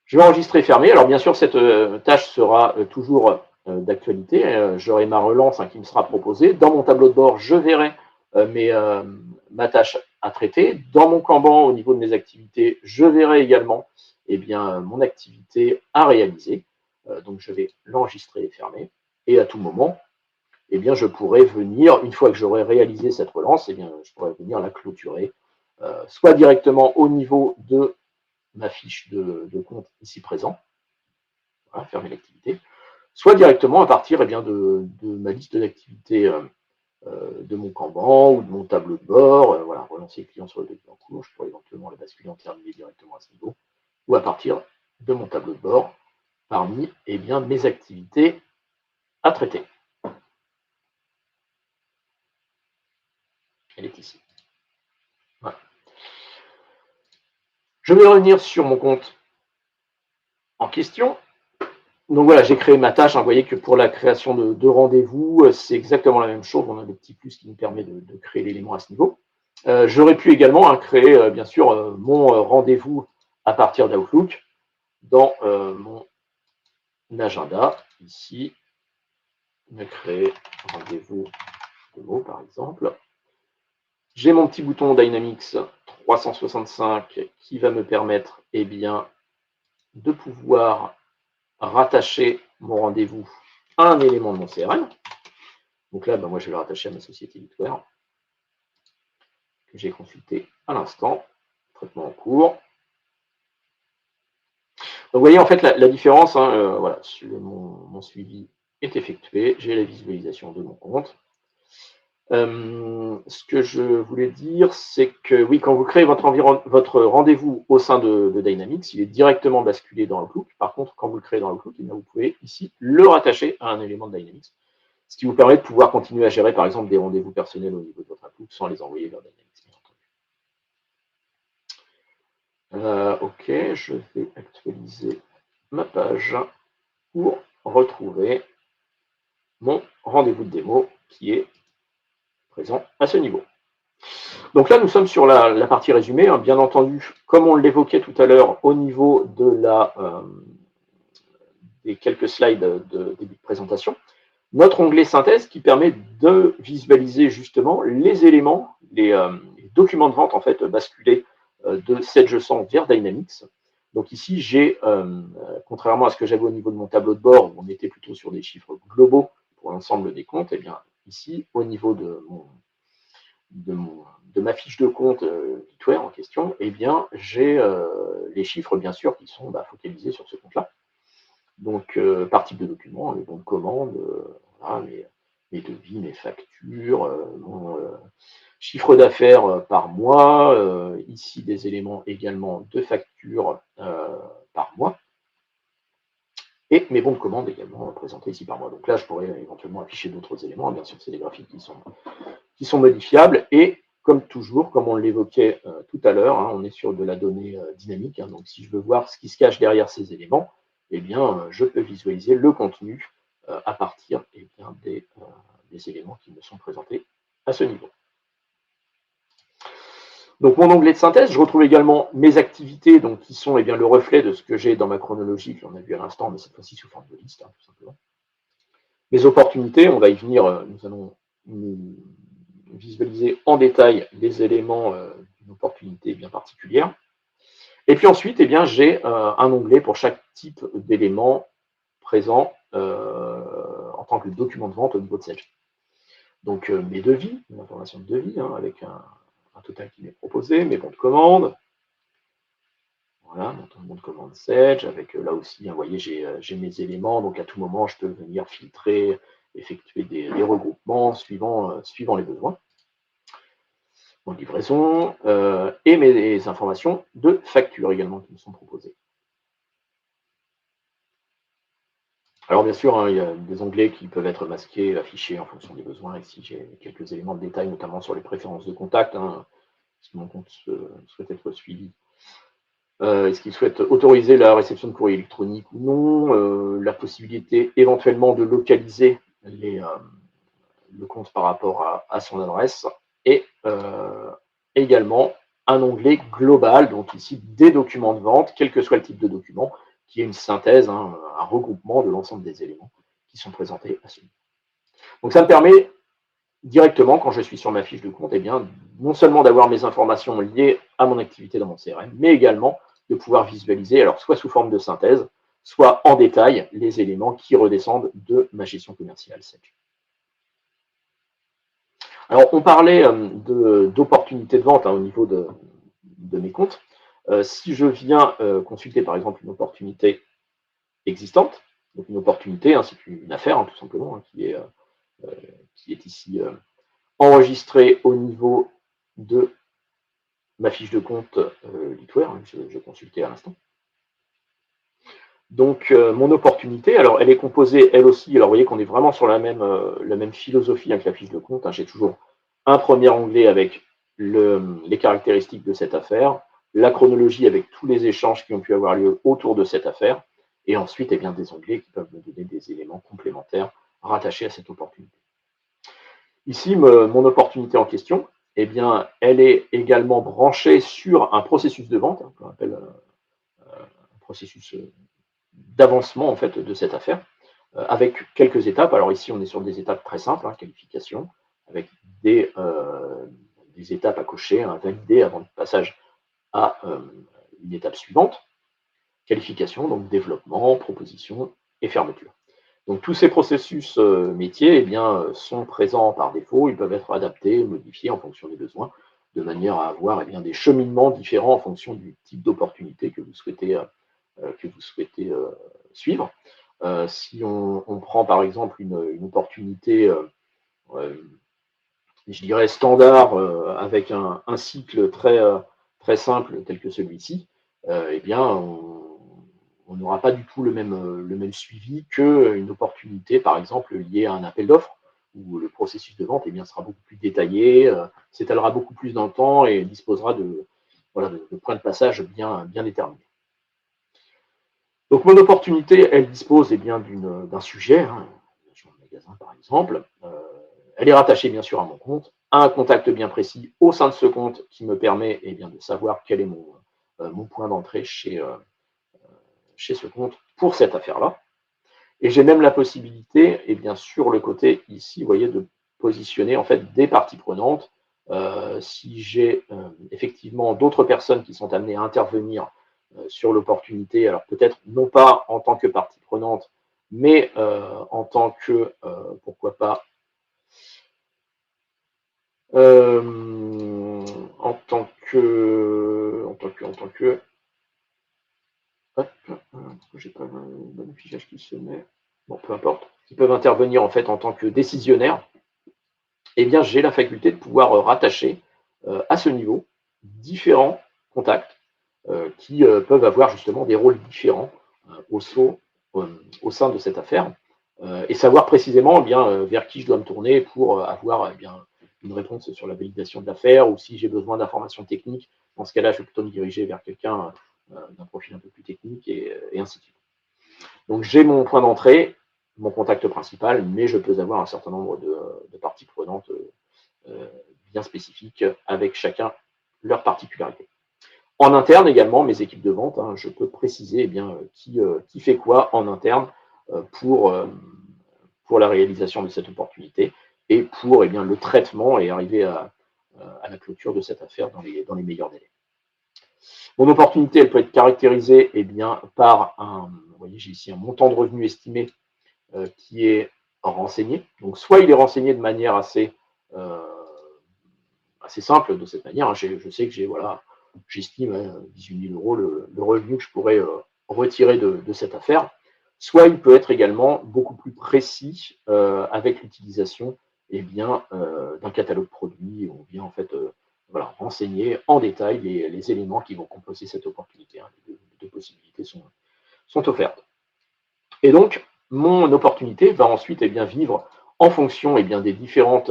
Je vais enregistrer fermer. Alors bien sûr, cette tâche sera toujours d'actualité. J'aurai ma relance qui me sera proposée. Dans mon tableau de bord, je verrai ma tâche à traiter. Dans mon Kanban, au niveau de mes activités, je verrai également mon activité à réaliser. Donc je vais l'enregistrer et fermer. Et à tout moment, je pourrais venir, une fois que j'aurai réalisé cette relance, je pourrais venir la clôturer, soit directement au niveau de ma fiche de compte ici présent, voilà, fermer l'activité, soit directement à partir de ma liste d'activités de mon Kanban ou de mon tableau de bord, voilà, relancer le client sur le devis en cours, je pourrais éventuellement le basculer en terminé directement à ce niveau, ou à partir de mon tableau de bord parmi mes activités à traiter. Elle est ici. Voilà. Je vais revenir sur mon compte en question. Donc voilà, j'ai créé ma tâche. Vous voyez que pour la création de rendez-vous, c'est exactement la même chose. On a le petit plus qui nous permet de créer l'élément à ce niveau. J'aurais pu également créer, bien sûr, mon rendez-vous à partir d'Outlook dans mon agenda. Ici, me créer rendez-vous démo, par exemple. J'ai mon petit bouton Dynamics 365 qui va me permettre de pouvoir rattacher mon rendez-vous à un élément de mon CRM. Donc là, moi, je vais le rattacher à ma société Litware que j'ai consulté à l'instant. Traitement en cours. Donc, vous voyez, en fait, la différence, voilà, mon suivi est effectué. J'ai la visualisation de mon compte. Ce que je voulais dire, c'est que oui, quand vous créez votre rendez-vous au sein de Dynamics, il est directement basculé dans Outlook. Par contre, quand vous le créez dans Outlook, vous pouvez ici le rattacher à un élément de Dynamics, ce qui vous permet de pouvoir continuer à gérer, par exemple, des rendez-vous personnels au niveau de votre Outlook sans les envoyer vers Dynamics. Ok, je vais actualiser ma page pour retrouver mon rendez-vous de démo qui est présent à ce niveau. Donc là, nous sommes sur la partie résumée. Bien entendu, comme on l'évoquait tout à l'heure au niveau de des quelques slides de début de présentation, notre onglet synthèse qui permet de visualiser justement les éléments, les documents de vente en fait basculés de SageSense vers Dynamics. Donc ici, j'ai, contrairement à ce que j'avais au niveau de mon tableau de bord, où on était plutôt sur des chiffres globaux pour l'ensemble des comptes, ici, au niveau de ma fiche de compte Litware en question, j'ai les chiffres, bien sûr, qui sont focalisés sur ce compte-là. Donc, par type de document, les bons de commande, voilà, mes devis, mes factures, mon chiffre d'affaires par mois, ici des éléments également de factures par mois, et mes bons de commande également présentés ici par mois. Donc là, je pourrais éventuellement afficher d'autres éléments, bien sûr, c'est des graphiques qui sont modifiables, et comme toujours, comme on l'évoquait tout à l'heure, on est sur de la donnée dynamique, donc si je veux voir ce qui se cache derrière ces éléments, je peux visualiser le contenu à partir des éléments qui me sont présentés à ce niveau. Donc mon onglet de synthèse, je retrouve également mes activités, donc qui sont le reflet de ce que j'ai dans ma chronologie, que l'on a vu à l'instant, mais cette fois-ci sous forme de liste, tout simplement. Mes opportunités, on va y venir, nous allons visualiser en détail les éléments d'une opportunité bien particulière. Et puis ensuite, j'ai un onglet pour chaque type d'élément présent en tant que document de vente au niveau de Sage. Donc mes devis, une information de devis avec un total qui m'est proposé, mes bons de commande. Voilà, mon commande Sage, avec là aussi, vous voyez, j'ai mes éléments, donc à tout moment, je peux venir filtrer, effectuer des regroupements suivant les besoins. Mon livraison et mes informations de facture également qui me sont proposées. Alors bien sûr, il y a des onglets qui peuvent être masqués, affichés en fonction des besoins. Ici, j'ai quelques éléments de détail, notamment sur les préférences de contact, si mon compte souhaite être suivi. Est-ce qu'il souhaite autoriser la réception de courrier électronique ou non, la possibilité éventuellement de localiser le compte par rapport à son adresse, et également un onglet global, donc ici des documents de vente, quel que soit le type de document, qui est une synthèse, un regroupement de l'ensemble des éléments qui sont présentés à ce niveau. Donc ça me permet directement, quand je suis sur ma fiche de compte, bien, non seulement d'avoir mes informations liées à mon activité dans mon CRM, mais également de pouvoir visualiser, alors soit sous forme de synthèse, soit en détail, les éléments qui redescendent de ma gestion commerciale Sage. Alors, on parlait d'opportunités de vente au niveau de mes comptes. Si je viens consulter, par exemple, une opportunité existante, donc une opportunité, c'est une affaire, tout simplement, qui est ici enregistrée au niveau de ma fiche de compte Litware, je consultais à l'instant. Donc, mon opportunité, alors elle est composée, elle aussi, alors vous voyez qu'on est vraiment sur la même philosophie avec la fiche de compte. J'ai toujours un premier onglet avec les caractéristiques de cette affaire, la chronologie avec tous les échanges qui ont pu avoir lieu autour de cette affaire, et ensuite, bien, des onglets qui peuvent me donner des éléments complémentaires rattachés à cette opportunité. Ici, mon opportunité en question, bien, elle est également branchée sur un processus de vente, qu'on appelle un processus d'avancement en fait de cette affaire, avec quelques étapes. Alors ici, on est sur des étapes très simples, qualification, avec des étapes à cocher, à valider avant le passage à une étape suivante. Qualification, donc développement, proposition et fermeture. Donc tous ces processus métiers bien, sont présents par défaut, ils peuvent être adaptés, modifiés en fonction des besoins, de manière à avoir bien, des cheminements différents en fonction du type d'opportunité que vous souhaitez suivre. Si on prend par exemple une opportunité, je dirais standard, avec un cycle très simple tel que celui-ci, bien, on n'aura pas du tout le même suivi qu'une opportunité, par exemple, liée à un appel d'offres, où le processus de vente bien, sera beaucoup plus détaillé, s'étalera beaucoup plus dans le temps et disposera de points de passage bien déterminés. Donc, mon opportunité, elle dispose bien d'un sujet, sur le magasin par exemple. Elle est rattachée bien sûr à mon compte, à un contact bien précis au sein de ce compte qui me permet bien, de savoir quel est mon point d'entrée chez ce compte pour cette affaire-là. Et j'ai même la possibilité, bien, sur le côté ici, vous voyez, de positionner en fait des parties prenantes. Si j'ai effectivement d'autres personnes qui sont amenées à intervenir sur l'opportunité, alors peut-être non pas en tant que partie prenante, mais en tant que, pourquoi pas, en tant que, hop, j'ai pas un bon affichage qui se met, bon, peu importe, qui peuvent intervenir en fait en tant que décisionnaire, bien, j'ai la faculté de pouvoir rattacher à ce niveau différents contacts qui peuvent avoir justement des rôles différents au sein de cette affaire, et savoir précisément bien vers qui je dois me tourner pour avoir bien une réponse sur la validation de l'affaire, ou si j'ai besoin d'informations techniques, dans ce cas-là, je vais plutôt me diriger vers quelqu'un d'un profil un peu plus technique, et ainsi de suite. Donc j'ai mon point d'entrée, mon contact principal, mais je peux avoir un certain nombre de parties prenantes bien spécifiques, avec chacun leur particularité. En interne également, mes équipes de vente, je peux préciser bien, qui fait quoi en interne pour la réalisation de cette opportunité et pour bien, le traitement et arriver à la clôture de cette affaire dans les meilleurs délais. Mon opportunité, elle peut être caractérisée bien, par vous voyez, j'ai ici un montant de revenus estimé qui est renseigné. Donc, soit il est renseigné de manière assez simple, de cette manière. Je sais que j'ai voilà, j'estime à 18 000 euros le revenu que je pourrais retirer de cette affaire. Soit il peut être également beaucoup plus précis avec l'utilisation d'un catalogue produit où on vient en fait voilà, renseigner en détail les éléments qui vont composer cette opportunité. Hein. Les deux possibilités sont offertes. Et donc, mon opportunité va ensuite vivre en fonction des différents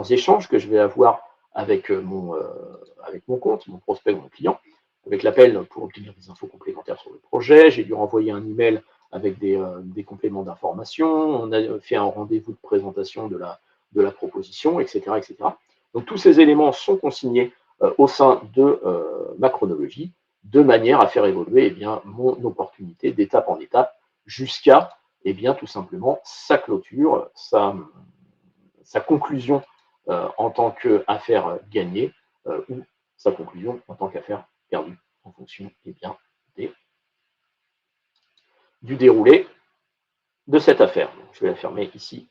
échanges que je vais avoir avec mon compte, mon prospect ou mon client, avec l'appel pour obtenir des infos complémentaires sur le projet. J'ai dû renvoyer un email avec des compléments d'information. On a fait un rendez-vous de présentation de la proposition, etc., etc. Donc, tous ces éléments sont consignés au sein de ma chronologie, de manière à faire évoluer mon opportunité d'étape en étape jusqu'à tout simplement sa clôture, sa conclusion en tant qu'affaire gagnée ou sa conclusion en tant qu'affaire perdue en fonction du déroulé de cette affaire. Je vais la fermer ici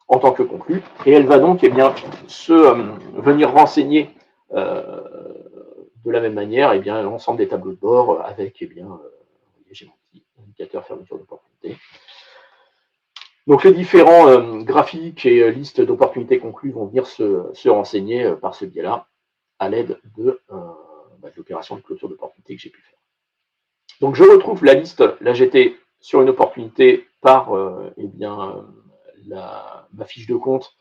en tant que conclu et elle va donc venir renseigner de la même manière l'ensemble des tableaux de bord avec j'ai mon petit indicateur fermeture d'opportunité. Donc les différents graphiques et listes d'opportunités conclues vont venir se renseigner par ce biais-là à l'aide de l'opération de clôture d'opportunité que j'ai pu faire. Donc je retrouve la liste, là j'étais sur une opportunité par ma fiche de compte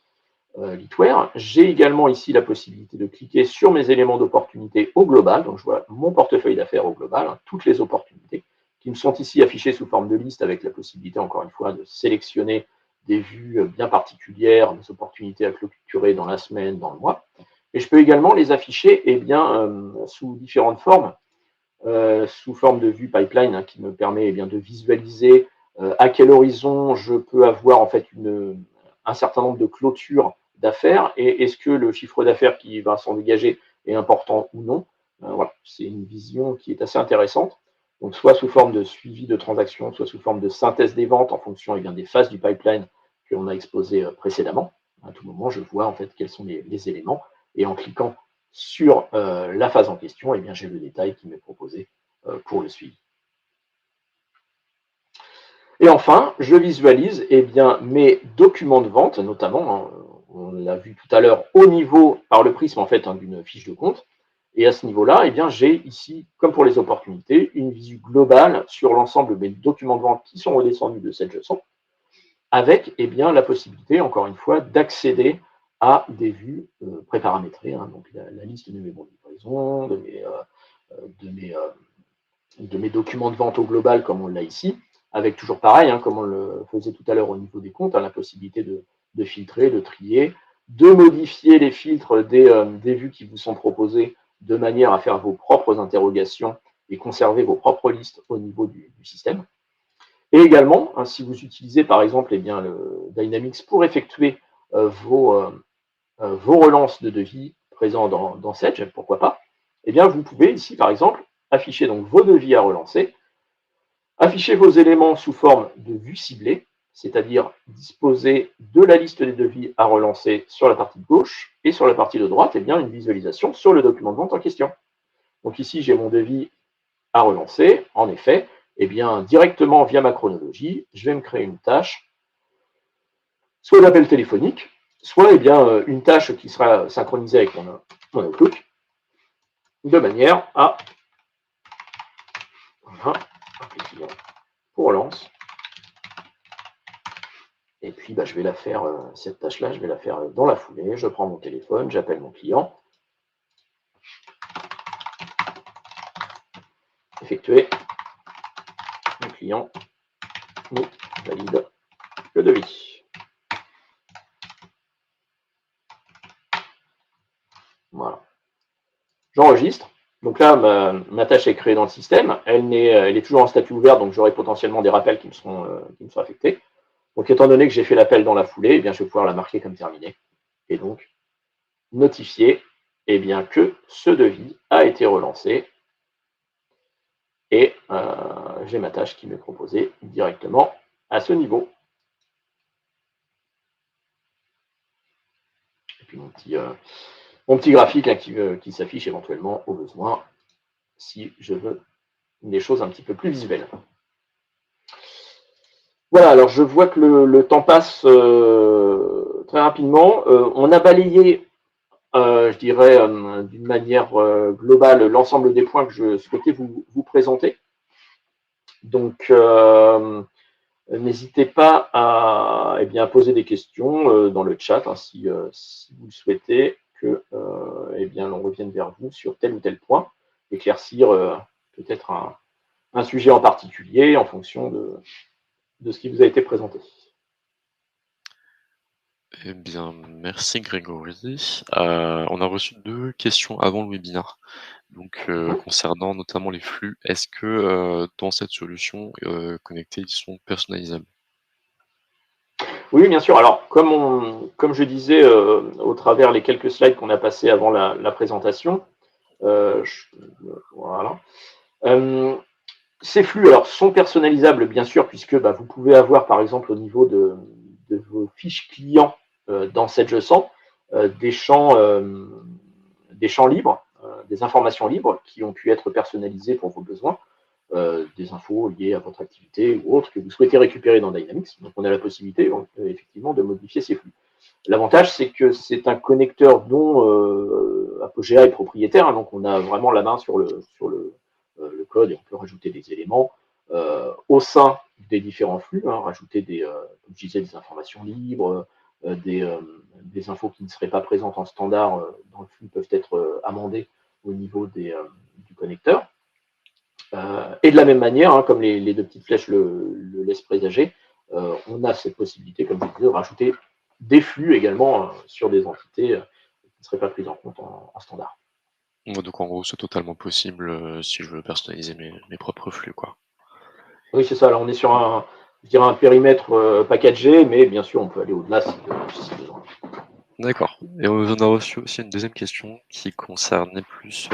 Litware. J'ai également ici la possibilité de cliquer sur mes éléments d'opportunité au global. Donc je vois mon portefeuille d'affaires au global, hein, toutes les opportunités qui me sont ici affichées sous forme de liste avec la possibilité, encore une fois, de sélectionner des vues bien particulières, des opportunités à clôturer dans la semaine, dans le mois. Et je peux également les afficher sous différentes formes, sous forme de vue pipeline, hein, qui me permet de visualiser à quel horizon je peux avoir en fait un certain nombre de clôtures d'affaires et est-ce que le chiffre d'affaires qui va s'en dégager est important ou non. Voilà, c'est une vision qui est assez intéressante. Donc, soit sous forme de suivi de transactions, soit sous forme de synthèse des ventes en fonction des phases du pipeline que l'on a exposé précédemment. À tout moment, je vois en fait quels sont les éléments et en cliquant sur la phase en question, j'ai le détail qui m'est proposé pour le suivi. Et enfin, je visualise mes documents de vente, notamment, hein, on l'a vu tout à l'heure, au niveau, par le prisme en fait, hein, d'une fiche de compte. Et à ce niveau-là, j'ai ici, comme pour les opportunités, une visu globale sur l'ensemble des documents de vente qui sont redescendus de cette leçon, avec la possibilité, encore une fois, d'accéder à des vues préparamétrées, hein, donc la liste de mes bons de livraison, de mes documents de vente au global, comme on l'a ici, avec toujours pareil, hein, comme on le faisait tout à l'heure au niveau des comptes, hein, la possibilité de filtrer, de trier, de modifier les filtres des vues qui vous sont proposées de manière à faire vos propres interrogations et conserver vos propres listes au niveau du système. Et également, hein, si vous utilisez par exemple le Dynamics pour effectuer vos relances de devis présents dans Sage, pourquoi pas, vous pouvez ici par exemple afficher donc vos devis à relancer, afficher vos éléments sous forme de vue ciblée, c'est-à-dire disposer de la liste des devis à relancer sur la partie de gauche et sur la partie de droite, une visualisation sur le document de vente en question. Donc ici, j'ai mon devis à relancer. En effet, directement via ma chronologie, je vais me créer une tâche, soit d'appel téléphonique, soit une tâche qui sera synchronisée avec mon Outlook, de manière à pour relance. Et puis, je vais la faire, cette tâche-là, je vais la faire dans la foulée. Je prends mon téléphone, j'appelle mon client. Effectuer. Le client nous valide le devis. Voilà. J'enregistre. Donc là, ma tâche est créée dans le système. Elle est toujours en statut ouvert, donc j'aurai potentiellement des rappels qui me seront affectés. Donc, étant donné que j'ai fait l'appel dans la foulée, je vais pouvoir la marquer comme terminée. Et donc, notifier que ce devis a été relancé. Et j'ai ma tâche qui m'est proposée directement à ce niveau. Et puis mon petit mon petit graphique hein, qui s'affiche éventuellement au besoin si je veux des choses un petit peu plus visuelles. Voilà, alors je vois que le temps passe très rapidement. On a balayé, je dirais, d'une manière globale, l'ensemble des points que je souhaitais vous présenter. Donc, n'hésitez pas à poser des questions dans le chat hein, si vous le souhaitez que l'on revienne vers vous sur tel ou tel point, éclaircir peut-être un sujet en particulier en fonction de ce qui vous a été présenté. Eh bien, merci Grégory. On a reçu 2 questions avant le webinaire, donc concernant notamment les flux. Est-ce que, dans cette solution, connectée, ils sont personnalisables? Oui, bien sûr. Alors, comme je disais au travers les quelques slides qu'on a passés avant la présentation, voilà. Ces flux alors, sont personnalisables, bien sûr, puisque vous pouvez avoir, par exemple, au niveau de vos fiches clients dans cette JSON, des champs libres, des informations libres qui ont pu être personnalisées pour vos besoins, des infos liées à votre activité ou autres que vous souhaitez récupérer dans Dynamics. Donc, on a la possibilité, effectivement, de modifier ces flux. L'avantage, c'est que c'est un connecteur dont Apogea est propriétaire, hein, donc on a vraiment la main sur le code et on peut rajouter des éléments au sein des différents flux, hein, rajouter comme je disais, des informations libres, des infos qui ne seraient pas présentes en standard dans le flux peuvent être amendées au niveau du connecteur. Et de la même manière, hein, comme les 2 petites flèches le laissent présager, on a cette possibilité, comme je disais, de rajouter des flux également sur des entités qui ne seraient pas prises en compte en standard. Ouais, donc en gros, c'est totalement possible, si je veux personnaliser mes propres flux, quoi. Oui, c'est ça. Là, on est sur un périmètre packagé, mais bien sûr, on peut aller au-delà si besoin. D'accord, et on a reçu aussi une 2e question qui concernait plus,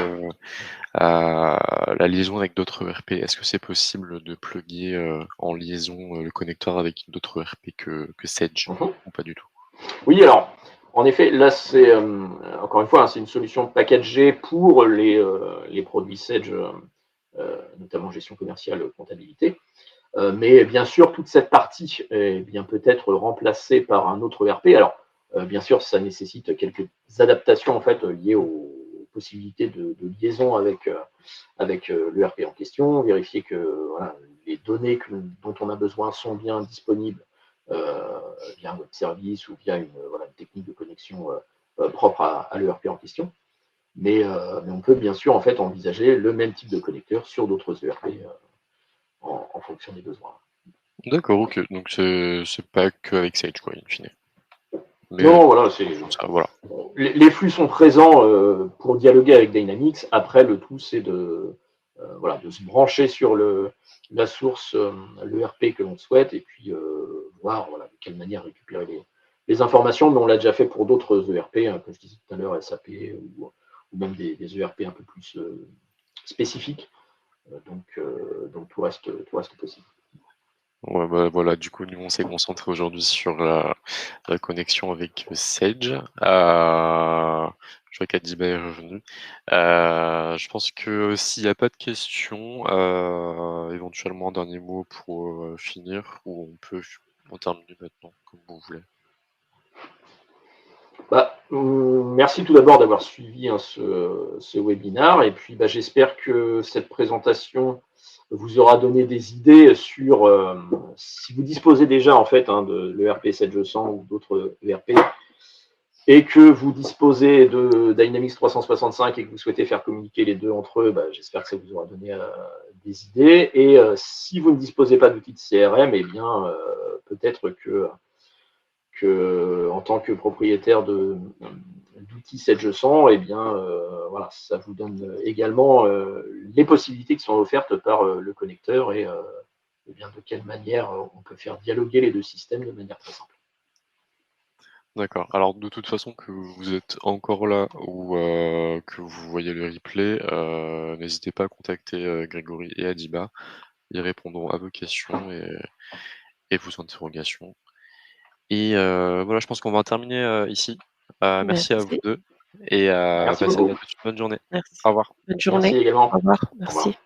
la liaison avec d'autres ERP. Est-ce que c'est possible de plugger, en liaison, le connecteur avec d'autres ERP que Sage ou pas du tout? Oui, alors, en effet, là, c'est encore une fois, hein, c'est une solution packagée pour les produits Sage, notamment gestion commerciale, comptabilité. Mais bien sûr, toute cette partie peut être remplacée par un autre ERP. Alors, bien sûr, ça nécessite quelques adaptations en fait liées aux possibilités de liaison avec l'ERP en question, vérifier que voilà, les données dont on a besoin sont bien disponibles via un web service ou via une technique de connexion propre à l'ERP en question. Mais on peut bien sûr en fait envisager le même type de connecteur sur d'autres ERP en fonction des besoins. D'accord, OK, donc c'est pas qu'avec Sage, quoi, in fine. Mais Non, voilà, ça, voilà. les flux sont présents pour dialoguer avec Dynamics. Après, le tout, c'est de se brancher sur la source, l'ERP que l'on souhaite, et puis voir de quelle manière récupérer les informations. Mais on l'a déjà fait pour d'autres ERP, hein, comme je disais tout à l'heure, SAP ou même des ERP un peu plus spécifiques. Donc tout reste possible. Ouais, bah, voilà, du coup, nous, on s'est concentré aujourd'hui sur la connexion avec Sage. Je vois qu'Adiba est revenu. Je pense que s'il y a pas de questions, éventuellement un dernier mot pour, finir, ou on termine maintenant, comme vous voulez. Merci tout d'abord d'avoir suivi hein, ce webinaire et puis j'espère que cette présentation vous aura donné des idées sur si vous disposez déjà en fait hein, de l'ERP 7200 ou d'autres ERP et que vous disposez de Dynamics 365 et que vous souhaitez faire communiquer les deux entre eux, j'espère que ça vous aura donné des idées. Et si vous ne disposez pas d'outils de CRM, peut-être que en tant que propriétaire d'outils 7G100, ça vous donne également les possibilités qui sont offertes par le connecteur et de quelle manière on peut faire dialoguer les deux systèmes de manière très simple. D'accord. Alors de toute façon, que vous êtes encore là ou que vous voyez le replay, n'hésitez pas à contacter, Grégory et Adiba. Ils répondront à vos questions et vos interrogations. Et voilà, je pense qu'on va terminer, ici. Merci à vous Merci. 2. Et Merci passez à beaucoup. une bonne journée. Merci. Au revoir. Bonne Merci journée. également. Au revoir. Au revoir. Merci.